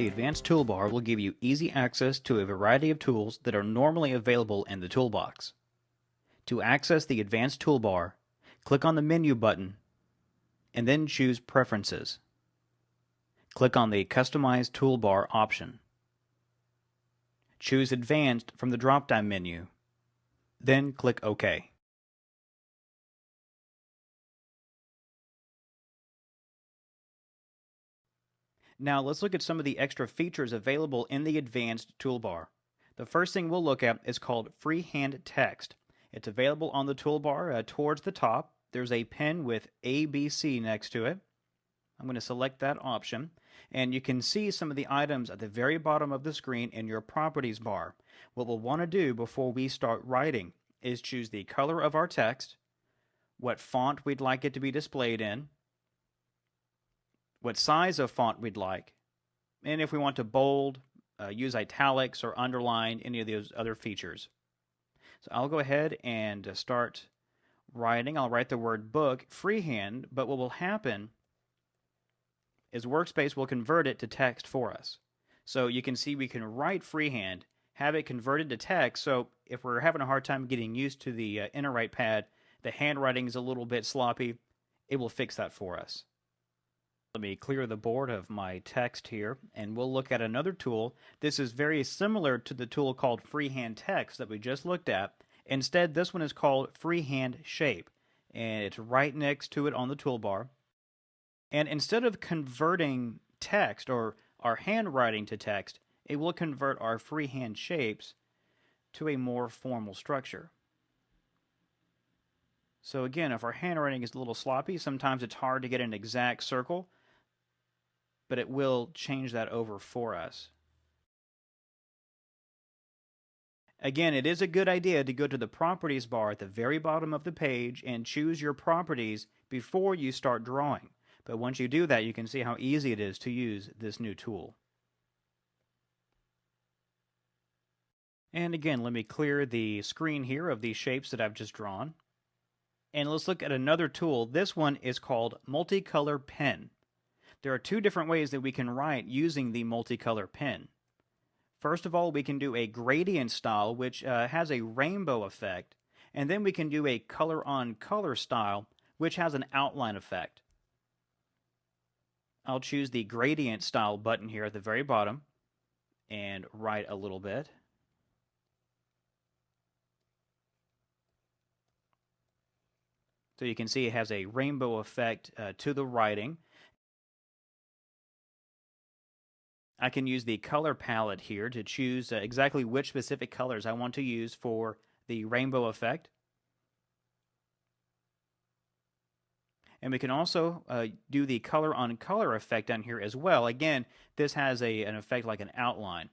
The Advanced Toolbar will give you easy access to a variety of tools that are normally available in the toolbox. To access the Advanced Toolbar, click on the Menu button and then choose Preferences. Click on the Customize Toolbar option. Choose Advanced from the drop-down menu, then click OK. Now let's look at some of the extra features available in the Advanced Toolbar. The first thing we'll look at is called Freehand Text. It's available on the toolbar towards the top. There's a pen with ABC next to it. I'm going to select that option, and you can see some of the items at the very bottom of the screen in your Properties bar. What we'll want to do before we start writing is choose the color of our text, what font we'd like it to be displayed in, what size of font we'd like, and if we want to bold, use italics, or underline any of those other features. So I'll go ahead and start writing. I'll write the word book freehand, but what will happen is Workspace will convert it to text for us. So you can see we can write freehand, have it converted to text, so if we're having a hard time getting used to the inner right pad, the handwriting is a little bit sloppy, it will fix that for us. Let me clear the board of my text here, and we'll look at another tool. This is very similar to the tool called Freehand Text that we just looked at. Instead, this one is called Freehand Shape, and it's right next to it on the toolbar. And instead of converting text or our handwriting to text, it will convert our freehand shapes to a more formal structure. So again, if our handwriting is a little sloppy, sometimes it's hard to get an exact circle, but it will change that over for us. Again, it is a good idea to go to the Properties bar at the very bottom of the page and choose your properties before you start drawing. But once you do that, you can see how easy it is to use this new tool. And again, let me clear the screen here of these shapes that I've just drawn. And let's look at another tool. This one is called Multicolor Pen. There are two different ways that we can write using the multicolor pen. First of all, we can do a gradient style, which has a rainbow effect, and then we can do a color-on-color style, which has an outline effect. I'll choose the gradient style button here at the very bottom and write a little bit. So you can see it has a rainbow effect to the writing. I can use the color palette here to choose exactly which specific colors I want to use for the rainbow effect. And we can also do the color on color effect down here as well. Again, this has an effect like an outline.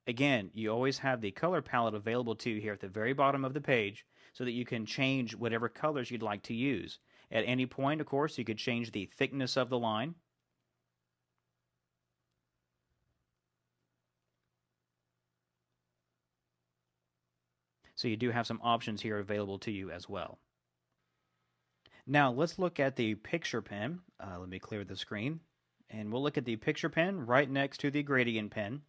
Again, you always have the color palette available to you here at the very bottom of the page so that you can change whatever colors you'd like to use. At any point, of course, you could change the thickness of the line. So you do have some options here available to you as well. Now let's look at the picture pen. Let me clear the screen. And we'll look at the picture pen right next to the gradient pen.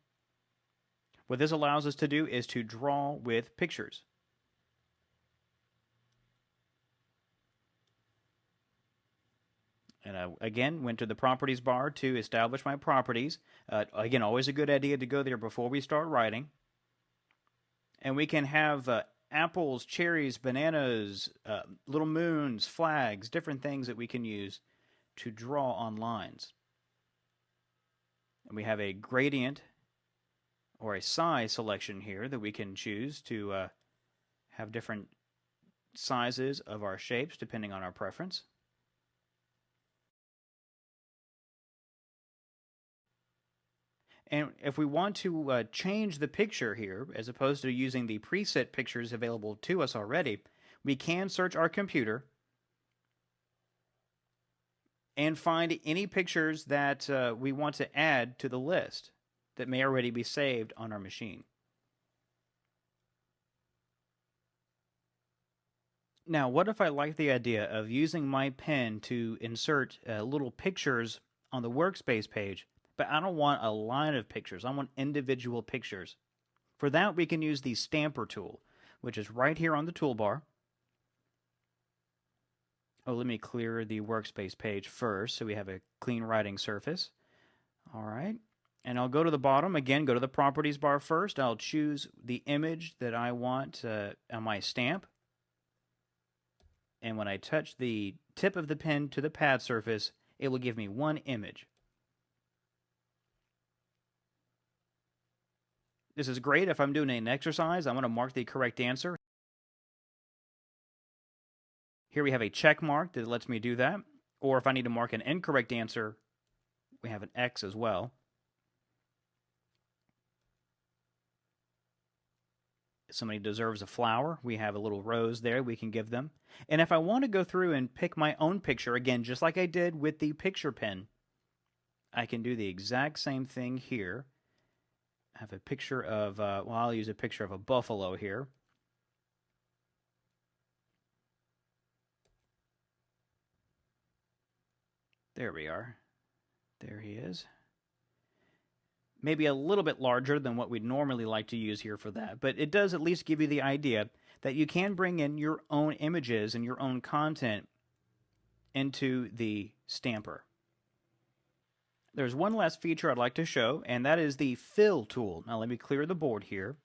What this allows us to do is to draw with pictures. And I, again, went to the Properties bar to establish my properties. Again, always a good idea to go there before we start writing. And we can have apples, cherries, bananas, little moons, flags, different things that we can use to draw on lines. And we have a gradient or a size selection here that we can choose to have different sizes of our shapes depending on our preference. And if we want to change the picture here, as opposed to using the preset pictures available to us already, we can search our computer and find any pictures that we want to add to the list that may already be saved on our machine. Now, what if I like the idea of using my pen to insert little pictures on the Workspace page, but I don't want a line of pictures. I want individual pictures. For that, we can use the Stamper tool, which is right here on the toolbar. Oh, let me clear the Workspace page first so we have a clean writing surface. All right. And I'll go to the bottom. Again, go to the Properties bar first. I'll choose the image that I want on my stamp. And when I touch the tip of the pen to the pad surface, it will give me one image. This is great if I'm doing an exercise. I want to mark the correct answer. Here we have a check mark that lets me do that. Or if I need to mark an incorrect answer, we have an X as well. Somebody deserves a flower. We have a little rose there we can give them. And if I want to go through and pick my own picture, again, just like I did with the picture pen, I can do the exact same thing here. I have a picture of, well, I'll use a picture of a buffalo here. There we are. There he is. Maybe a little bit larger than what we'd normally like to use here for that, but it does at least give you the idea that you can bring in your own images and your own content into the Stamper. There's one last feature I'd like to show, and that is the Fill tool. Now let me clear the board here.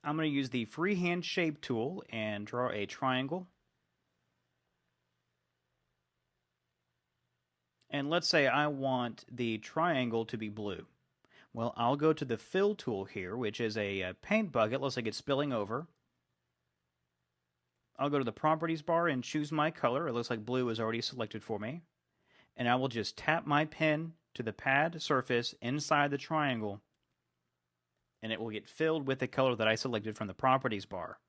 I'm going to use the Freehand Shape tool and draw a triangle. And let's say I want the triangle to be blue. Well, I'll go to the Fill tool here, which is a paint bucket. Looks like it's spilling over. I'll go to the Properties bar and choose my color. It looks like blue is already selected for me. And I will just tap my pen to the pad surface inside the triangle, and it will get filled with the color that I selected from the Properties bar.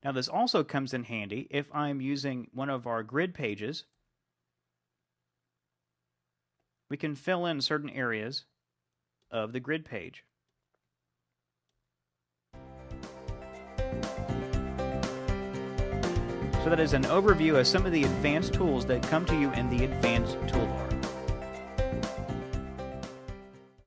Now, this also comes in handy if I'm using one of our grid pages. We can fill in certain areas of the grid page. So that is an overview of some of the advanced tools that come to you in the Advanced Toolbar.